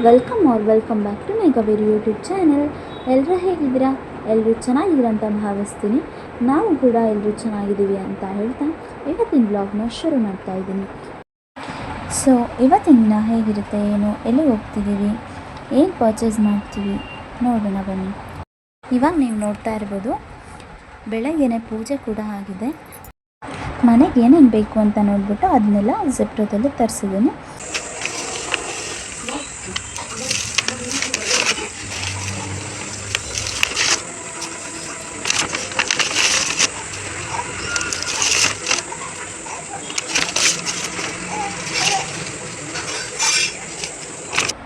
Welcome back to Meghaveri YouTube channel. ಎಲ್ಲರೂ ಹೇಗಿದ್ದೀರಾ? ಎಲ್ಲರೂ ಚೆನ್ನಾಗಿದ್ದೀರಾ ಅಂತ ಭಾವಿಸ್ತೀನಿ. ನಾವು ಕೂಡ ಎಲ್ಲರೂ ಚೆನ್ನಾಗಿದ್ದೀವಿ ಅಂತ ಹೇಳ್ತಾ ಇವತ್ತಿನ ಬ್ಲಾಗ್ನ ಶುರು ಮಾಡ್ತಾ ಇದ್ದೀನಿ. ಸೊ ಇವತ್ತಿನ ದಿನ ಹೇಗಿರುತ್ತೆ, ಏನು, ಎಲ್ಲಿ ಹೋಗ್ತಿದ್ದೀವಿ, ಏನು ಪರ್ಚೇಸ್ ಮಾಡ್ತೀವಿ ನೋಡೋಣ ಬನ್ನಿ. ಇವಾಗ ನೀವು ನೋಡ್ತಾ ಇರ್ಬೋದು, ಬೆಳಗ್ಗೆನೇ ಪೂಜೆ ಕೂಡ ಆಗಿದೆ. ಮನೆಗೆ ಏನೇನು ಬೇಕು ಅಂತ ನೋಡಿಬಿಟ್ಟು ಅದನ್ನೆಲ್ಲ ಝೆಪ್ಟೋದಲ್ಲಿ ತರಿಸಿದ್ದೀನಿ.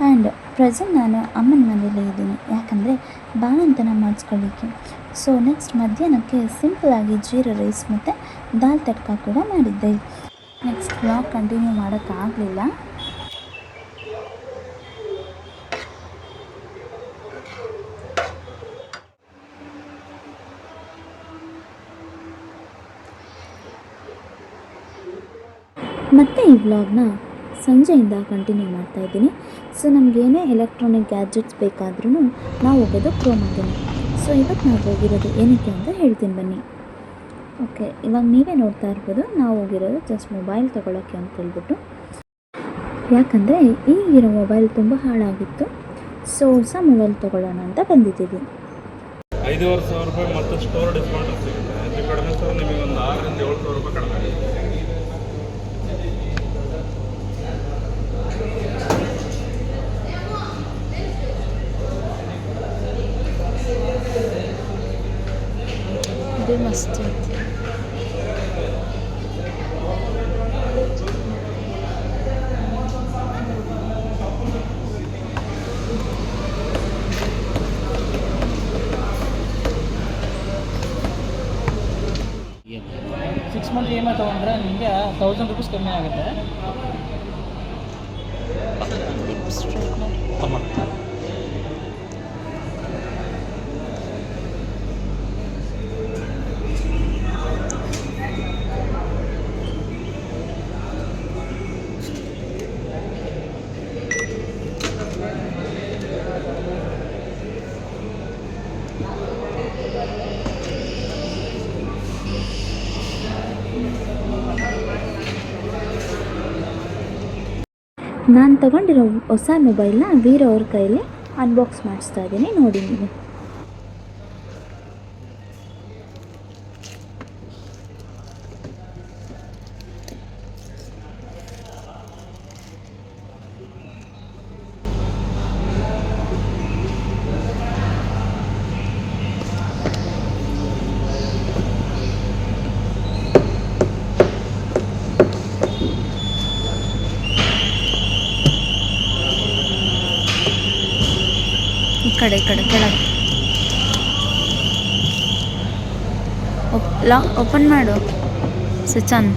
ಆ್ಯಂಡ್ ಪ್ರೆಸೆಂಟ್ ನಾನು ಅಮ್ಮನ ಮನೇಲೇ ಇದ್ದೀನಿ, ಯಾಕಂದರೆ ಬಾಣಂತನ ಮಾಡಿಸ್ಕೊಳ್ಳಿಕ್ಕೆ. ಸೊ ನೆಕ್ಸ್ಟ್ ಮಧ್ಯಾಹ್ನಕ್ಕೆ ಸಿಂಪಲಾಗಿ ಜೀರಾ ರೈಸ್ ಮತ್ತು ದಾಲ್ ತಡ್ಕ ಕೂಡ ಮಾಡಿದ್ದೆ. ನೆಕ್ಸ್ಟ್ ವ್ಲಾಗ್ ಕಂಟಿನ್ಯೂ ಮಾಡೋಕ್ಕಾಗಲಿಲ್ಲ. ಮತ್ತು ಈ ವ್ಲಾಗ್ನ ಸಂಜೆಯಿಂದ ಕಂಟಿನ್ಯೂ ಮಾಡ್ತಾಯಿದ್ದೀನಿ. ಸೊ ನಮಗೇನೇ ಎಲೆಕ್ಟ್ರಾನಿಕ್ ಗ್ಯಾಜೆಟ್ಸ್ ಬೇಕಾದ್ರೂ ನಾವು ಹೋಗೋದು ಕ್ರೋಮಾದಲ್ಲಿ. ಸೊ ಇವತ್ತು ನಾವು ಹೋಗಿರೋದು ಏನಕ್ಕೆ ಅಂತ ಹೇಳ್ತೀನಿ ಬನ್ನಿ. ಓಕೆ, ಇವಾಗ ನೀವೇ ನೋಡ್ತಾ ಇರ್ಬೋದು, ನಾವು ಹೋಗಿರೋದು ಜಸ್ಟ್ ಮೊಬೈಲ್ ತೊಗೊಳಕ್ಕೆ ಅಂತ ಹೇಳ್ಬಿಟ್ಟು. ಯಾಕಂದರೆ ಈಗಿರೋ ಮೊಬೈಲ್ ತುಂಬ ಹಾಳಾಗಿತ್ತು. ಸೊ ಹೊಸ ಮೊಬೈಲ್ ತೊಗೊಳ್ಳೋಣ ಅಂತ ಬಂದಿದ್ದೀವಿ. 5,500 ರೂಪಾಯಿ ಮತ್ತು ಸ್ಟೋರ್ ಡಿಸ್ಕೌಂಟ್ ಸಿಗುತ್ತೆ. ಹೆಚ್ಚು ಕಡಿಮೆ ಸರ್ ನಿಮಗೆ ಒಂದು 6,000 ರಿಂದ 7,000 ರೂಪಾಯಿ ಕಡಿಮೆ ಆಗಿದೆ. ಇದು ಮಸ್ತ್ ಐತಿ. ಸಿಕ್ಸ್ ಮಂತ್ EMI ತೊಗೊಂಡ್ರೆ ನಿಮಗೆ 1000 ರೂಪೀಸ್ ಕಮ್ಮಿ ಆಗುತ್ತೆ. ನಾನು ತೊಗೊಂಡಿರೋ ಹೊಸ ಮೊಬೈಲ್ನ ವೀರ ಅವ್ರ ಕೈಯಲ್ಲಿ ಅನ್ಬಾಕ್ಸ್ ಮಾಡಿಸ್ತಾ ಇದ್ದೀನಿ, ನೋಡಿ ನೀವು. ಈ ಕಡೆ ಕೆಳಗೆ ಓಪನ್ ಮಾಡು ಸ್ವಿಚ್ ಆನ್.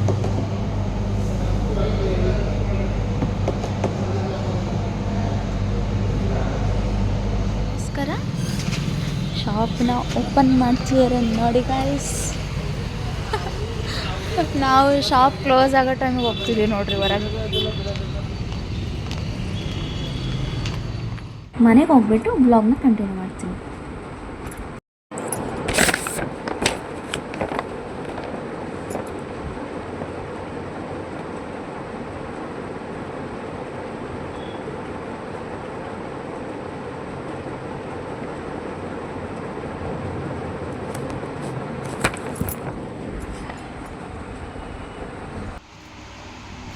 ನಮಸ್ಕಾರ. ಶಾಪ್ನ ಓಪನ್ ಮಾಡ್ತಿದ್ದಾರೆ ನೋಡಿ ಗಾಯ್ಸ್. ನಾವು ಶಾಪ್ ಕ್ಲೋಸ್ ಆಗೋ ಟೈಮಿಗೆ ಹೋಗ್ತಿದ್ದೀವಿ ನೋಡ್ರಿ ಹೊರಗೆ. ಮನೆಗೆ ಹೋಗ್ಬಿಟ್ಟು ಬ್ಲಾಗ್ನ ಕಂಟಿನ್ಯೂ ಮಾಡ್ತೀನಿ.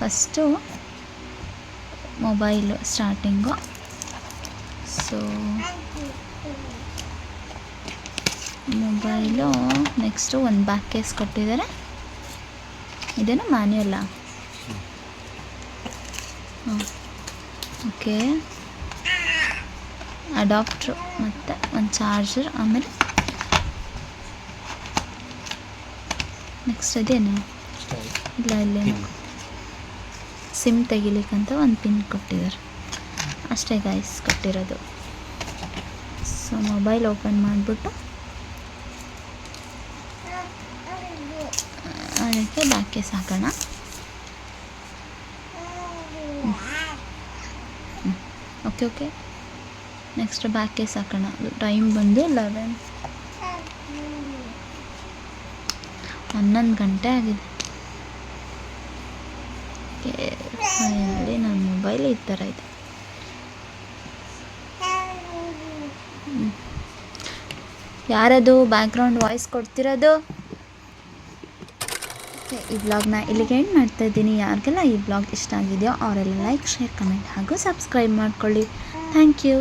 First mobile starting. So mobile next ಒಂದು ಬ್ಯಾಕ್ ಕೇಸ್ ಕೊಟ್ಟಿದ್ದಾರೆ. ಇದೇನು ಮ್ಯಾನ್ಯುಯಲ್ಲ? ಹಾಂ, ಓಕೆ. ಅಡಾಪ್ಟ್ರು ಮತ್ತು ಒಂದು ಚಾರ್ಜರ್. ಆಮೇಲೆ ನೆಕ್ಸ್ಟ್ ಇದೇನು ಇಲ್ಲ, ಇಲ್ಲೇನು ಸಿಮ್ ತೆಗಿಲಿಕ್ಕಂತ ಒಂದು ಪಿನ್ ಕೊಟ್ಟಿದ್ದಾರೆ ಅಷ್ಟೇ ಗೈಸ್ ಕೊಟ್ಟಿರೋದು. ಸೊ ಮೊಬೈಲ್ ಓಪನ್ ಮಾಡಿಬಿಟ್ಟು ಅದಕ್ಕೆ ಬ್ಯಾಕ್ ಕೇಸ್ ಹಾಕೋಣ. ಓಕೆ ನೆಕ್ಸ್ಟ್ ಬ್ಯಾಕ್ ಕೇಸ್ ಹಾಕೋಣ. ಅದು ಟೈಮ್ ಬಂದು 11 ಗಂಟೆ ಆಗಿದೆ. ಫೈನಲಿ ನನ್ನ ಮೊಬೈಲ್ ಈ ಥರ ಇದೆ. ಯಾರದು ಬ್ಯಾಕ್ಗ್ರೌಂಡ್ ವಾಯ್ಸ್ ಕೊಡ್ತಿರೋದು? ಓಕೆ, ಈ ವ್ಲಾಗ್ನ ಇಲ್ಲಿಗೆ ಎಂಡ್ ಮಾಡ್ತಾ ಇದ್ದೀನಿ. ಯಾರಿಗೆಲ್ಲ ಈ ವ್ಲಾಗ್ ಇಷ್ಟ ಆಗಿದೆಯೋ ಅವರೆಲ್ಲ ಲೈಕ್, ಶೇರ್, ಕಮೆಂಟ್ ಹಾಗೂ ಸಬ್ಸ್ಕ್ರೈಬ್ ಮಾಡ್ಕೊಳ್ಳಿ. Thank you.